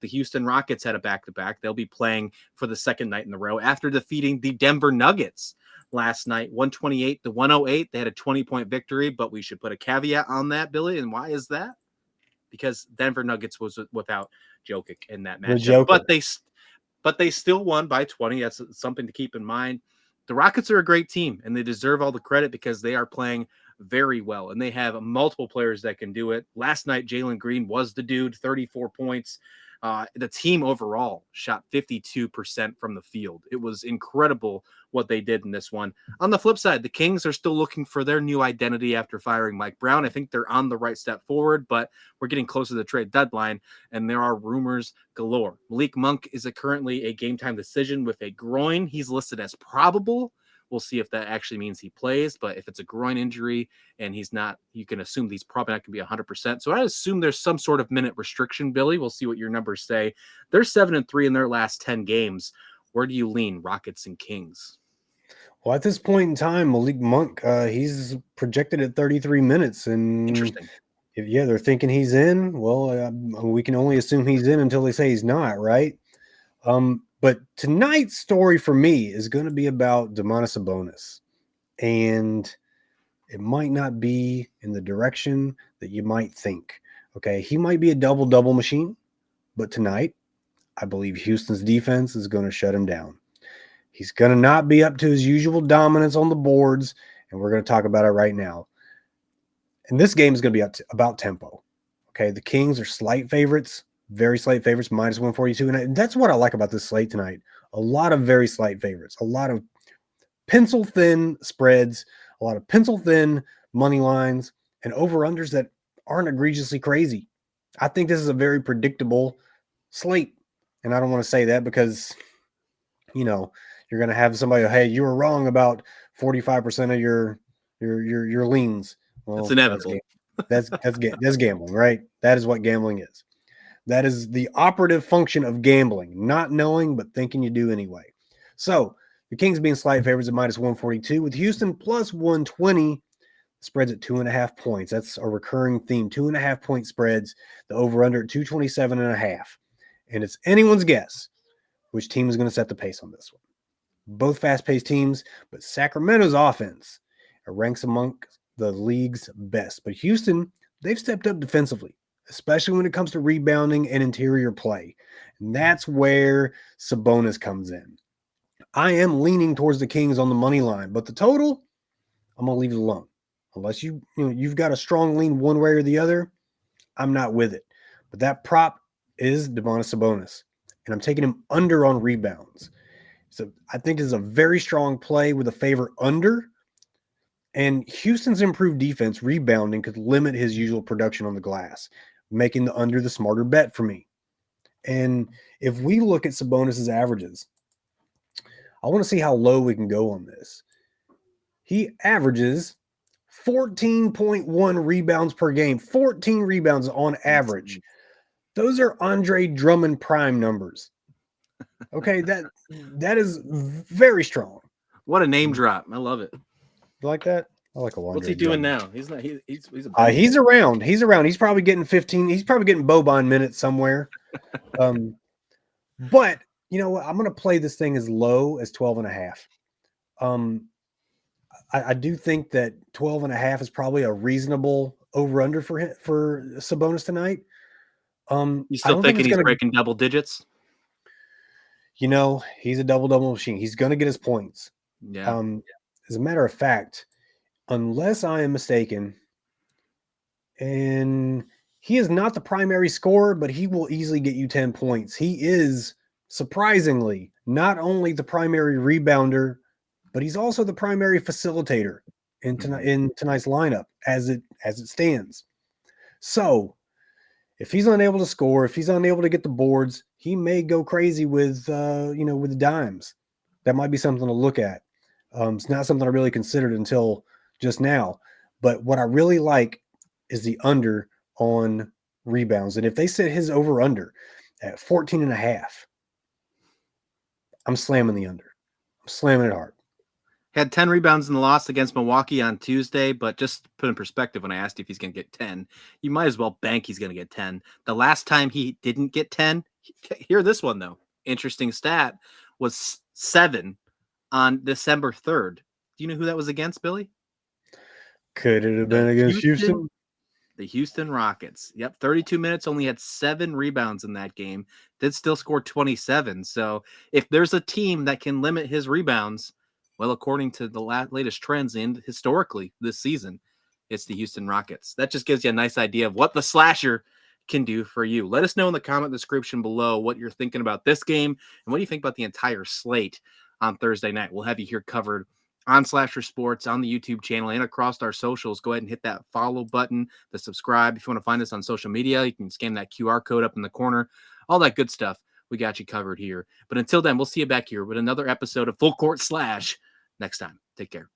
The Houston Rockets had a back-to-back. They'll be playing for the second night in a row after defeating the Denver Nuggets last night, 128-108. They had a 20-point victory, but we should put a caveat on that, Billy. And why is that? Because Denver Nuggets was without Jokic in that matchup, but they still won by 20. That's something to keep in mind. The Rockets are a great team, and they deserve all the credit because they are playing very well, and they have multiple players that can do it. Last night, Jalen Green was the dude, 34 points. The team overall shot 52% from the field. It was incredible what they did in this one. On the flip side, the Kings are still looking for their new identity after firing Mike Brown. I think they're on the right step forward, but we're getting close to the trade deadline, and there are rumors galore. Malik Monk is currently a game-time decision with a groin. He's listed as probable. We'll see if that actually means he plays, but if it's a groin injury and he's not, you can assume he's probably not going to be 100%. So I assume there's some sort of minute restriction, Billy. We'll see what your numbers say. They're 7-3 in their last 10 games. Where do you lean, Rockets and Kings? Well, at this point in time, Malik Monk, he's projected at 33 minutes. And interesting. They're thinking he's in. Well, we can only assume he's in until they say he's not, right? But tonight's story for me is going to be about Domantas Sabonis, and it might not be in the direction that you might think. Okay, he might be a double-double machine, but tonight, I believe Houston's defense is going to shut him down. He's going to not be up to his usual dominance on the boards, and we're going to talk about it right now. And this game is going to be about tempo. Okay, the Kings are slight favorites. Very slight favorites, minus 142. And that's what I like about this slate tonight. A lot of very slight favorites, a lot of pencil-thin spreads, a lot of pencil-thin money lines, and over-unders that aren't egregiously crazy. I think this is a very predictable slate. And I don't want to say that because, you're going to have somebody, hey, you were wrong about 45% of your leans. Well, that's inevitable. That's gambling, right? That is what gambling is. That is the operative function of gambling, not knowing, but thinking you do anyway. So the Kings being slight favorites at minus 142 with Houston plus 120. Spreads at 2.5 points. That's a recurring theme. 2.5 point spreads. The over under at 227.5. And it's anyone's guess which team is going to set the pace on this one. Both fast-paced teams, but Sacramento's offense ranks among the league's best. But Houston, they've stepped up defensively, especially when it comes to rebounding and interior play. And that's where Sabonis comes in. I am leaning towards the Kings on the money line, but the total, I'm going to leave it alone. Unless you've got a strong lean one way or the other, I'm not with it. But that prop is Domantas Sabonis, and I'm taking him under on rebounds. So I think this is a very strong play with a favor under. And Houston's improved defense rebounding could limit his usual production on the glass, making the under the smarter bet for me. And if we look at Sabonis's averages, I want to see how low we can go on this. He averages 14.1 rebounds per game, 14 rebounds on average. Those are Andre Drummond prime numbers. Okay, that is very strong. What a name drop. I love it. You like that? I like a Andre. What's he doing now? He's not. He's around. He's around. He's probably getting 15. He's probably getting Boban minutes somewhere. But you know what? I'm going to play this thing as low as 12.5. I do think that 12.5 is probably a reasonable over/under for Sabonis tonight. You still thinking he's breaking double digits? He's a double machine. He's going to get his points. Yeah. As a matter of fact, unless I am mistaken, and he is not the primary scorer, but he will easily get you 10 points. He is surprisingly not only the primary rebounder, but he's also the primary facilitator in tonight's lineup as it stands. So if he's unable to score, if he's unable to get the boards, he may go crazy with the dimes. That might be something to look at. It's not something I really considered until just now. But what I really like is the under on rebounds. And if they set his over under at 14.5, I'm slamming the under. I'm slamming it hard. Had 10 rebounds in the loss against Milwaukee on Tuesday, but just to put in perspective, when I asked if he's going to get 10, you might as well bank he's going to get 10. The last time he didn't get 10, Hear this one, though. Interesting stat was 7 on December 3rd. Do you know who that was against, Billy? Could it have been against Houston? The Houston Rockets. Yep, 32 minutes, only had 7 rebounds in that game. Did still score 27. So if there's a team that can limit his rebounds, well, according to the latest trends and historically this season, it's the Houston Rockets. That just gives you a nice idea of what the slasher can do for you. Let us know in the comment description below what you're thinking about this game and what do you think about the entire slate on Thursday night. We'll have you here covered on Slasher Sports, on the YouTube channel, and across our socials. Go ahead and hit that follow button, the subscribe. If you want to find us on social media, you can scan that QR code up in the corner. All that good stuff. We got you covered here. But until then, we'll see you back here with another episode of Full Court Slash next time. Take care.